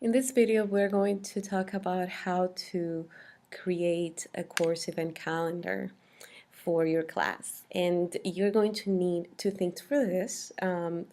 In this video, we're going to talk about how to create a course event calendar for your class. And you're going to need two things for this.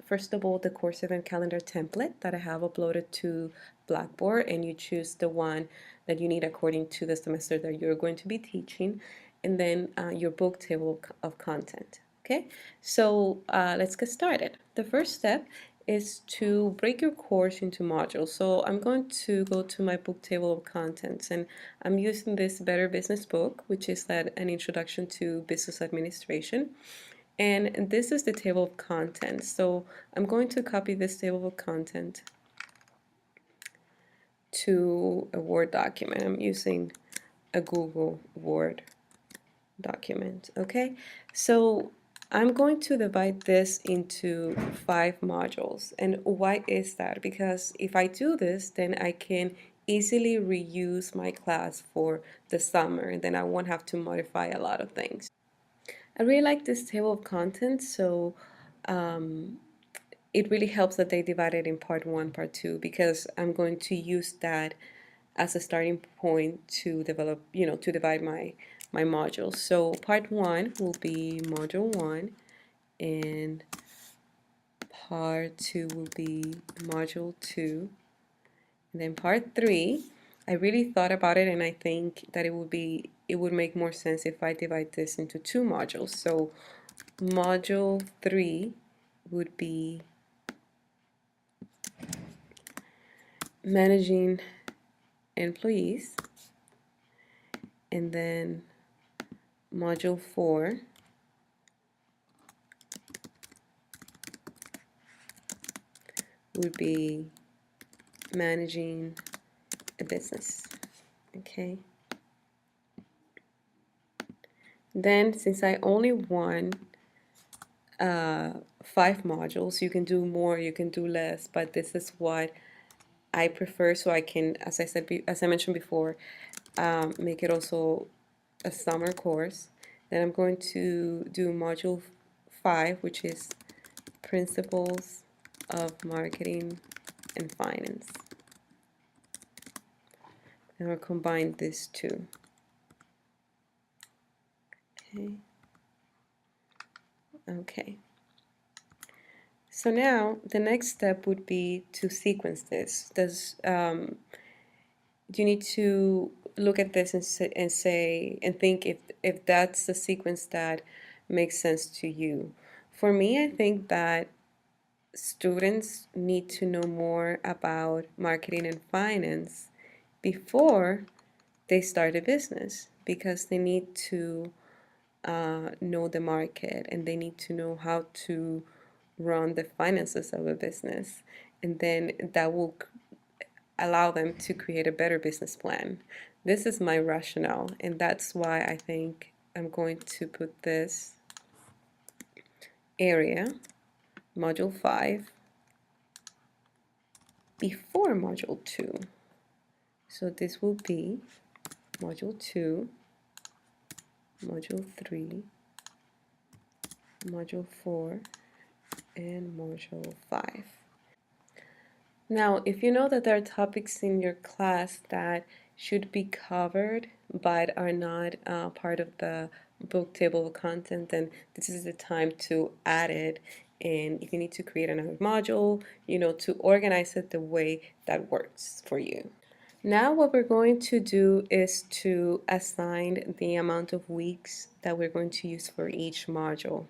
First of all, the course event calendar template that I have uploaded to Blackboard, and you choose the one that you need according to the semester that you're going to be teaching, and then your book table of content. Okay, so let's get started. The first step is to break your course into modules. So I'm going to go to my book table of contents, and I'm using this Better Business book, which is an introduction to business administration. And this is the table of contents. So I'm going to copy this table of content to a Word document. I'm using a Google Word document. Okay, so I'm going to divide this into 5 modules. And why is that? Because if I do this, then I can easily reuse my class for the summer, and then I won't have to modify a lot of things. I really like this table of contents, so it really helps that they divide it in part 1, part 2, because I'm going to use that as a starting point to develop, to divide my modules. So part 1 will be module 1, and part 2 will be module 2, and then part 3. I really thought about it, and I think that it would make more sense if I divide this into 2 modules. So module 3 would be managing employees, and then module 4 would be managing a business. Okay, then since I only want 5 modules, you can do more, you can do less, but this is what I prefer, so I can, as I mentioned before, make it also a summer course. Then I'm going to do module 5, which is principles of marketing and finance, and I'll combine these two. Okay. So now the next step would be to sequence this. You need to look at this and say and think if that's the sequence that makes sense to you. For me, I think that students need to know more about marketing and finance before they start a business, because they need to know the market, and they need to know how to run the finances of a business, and then that will allow them to create a better business plan. This is my rationale, and that's why I think I'm going to put this area, module 5, before module 2. So this will be module 2, module 3, module 4, and module 5. Now, if you know that there are topics in your class that should be covered but are not part of the book table of content, then this is the time to add it. And if you need to create another module, to organize it the way that works for you. Now what we're going to do is to assign the amount of weeks that we're going to use for each module.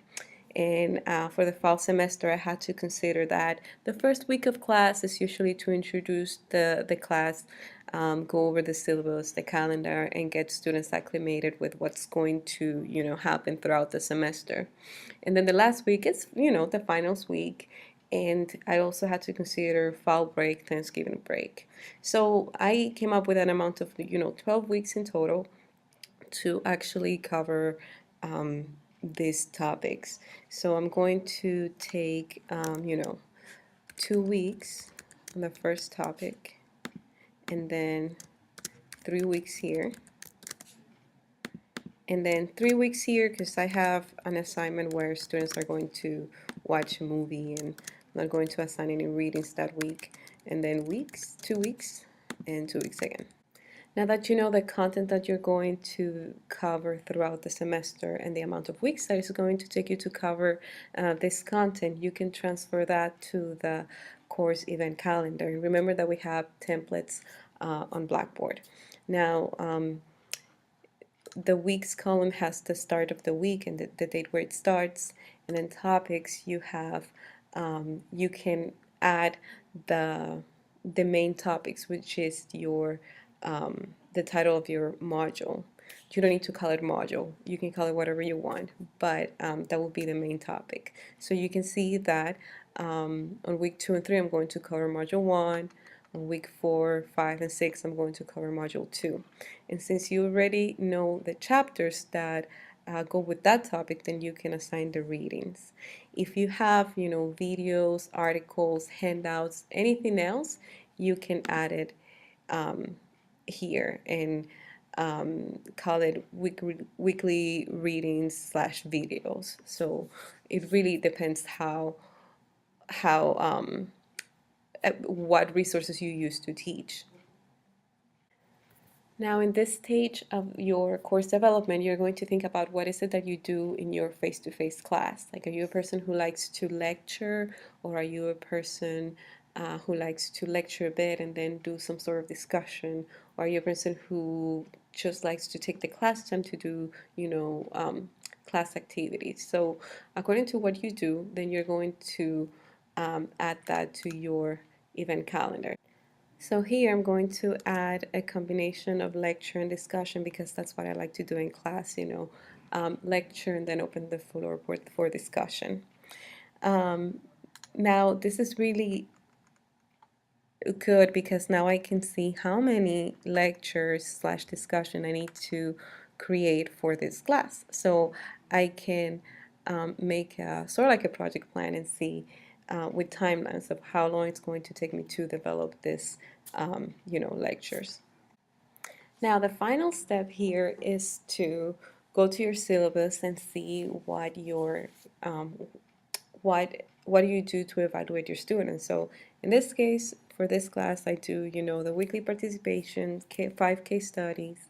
And for the fall semester, I had to consider that the first week of class is usually to introduce the class, go over the syllabus, the calendar, and get students acclimated with what's going to, happen throughout the semester. And then the last week is, the finals week. And I also had to consider fall break, Thanksgiving break. So I came up with an amount of, 12 weeks in total to actually cover these topics. So I'm going to take, 2 weeks on the first topic, and then 3 weeks here, and then 3 weeks here because I have an assignment where students are going to watch a movie and I'm not going to assign any readings that week. And then weeks, 2 weeks, and 2 weeks again. Now that you know the content that you're going to cover throughout the semester and the amount of weeks that it's going to take you to cover this content, you can transfer that to the course event calendar. And remember that we have templates on Blackboard. Now, the weeks column has the start of the week and the date where it starts, and then topics you have, you can add the the main topics, which is your the title of your module. You don't need to call it module. You can call it whatever you want, but that will be the main topic. So you can see that on week 2 and 3, I'm going to cover module 1. On week 4, 5, and 6, I'm going to cover module 2. And since you already know the chapters that go with that topic, then you can assign the readings. If you have, videos, articles, handouts, anything else, you can add it here and call it weekly readings slash videos. So it really depends how what resources you use to teach. Now, in this stage of your course development, you're going to think about what is it that you do in your face-to-face class. Like, are you a person who likes to lecture, or are you a person who likes to lecture a bit and then do some sort of discussion? Or are you a person who just likes to take the class time to do, class activities? So, according to what you do, then you're going to add that to your event calendar. So here I'm going to add a combination of lecture and discussion because that's what I like to do in class, lecture and then open the floor for discussion. Now this is really good because now I can see how many lectures slash discussion I need to create for this class. So I can make sort of like a project plan and see with timelines of how long it's going to take me to develop this, lectures. Now the final step here is to go to your syllabus and see what your what do you do to evaluate your students. So in this case, for this class, I do, the weekly participation, 5 case studies,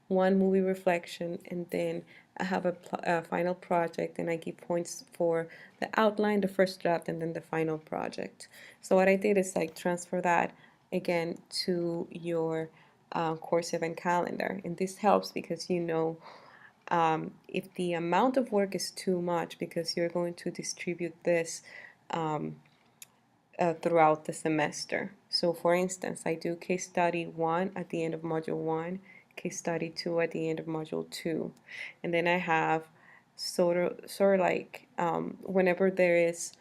1 movie reflection, and then I have a final project, and I give points for the outline, the first draft, and then the final project. So what I did is like transfer that again to your course event calendar, and this helps because if the amount of work is too much because you're going to distribute this throughout the semester. So for instance, I do case study 1 at the end of module 1, case study 2 at the end of module 2. And then I have sort of like whenever there is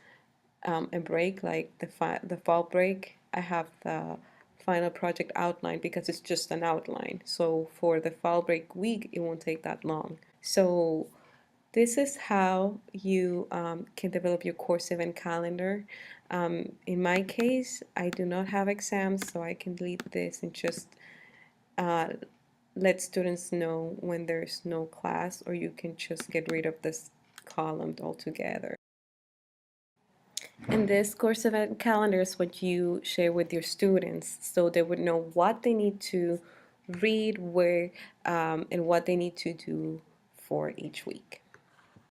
a break, like the fall break, I have the final project outline because it's just an outline. So for the fall break week, it won't take that long. So this is how you can develop your course event calendar. In my case, I do not have exams, so I can delete this and just uh, let students know when there's no class, or you can just get rid of this column altogether. And this course event calendar is what you share with your students so they would know what they need to read, where, and what they need to do for each week.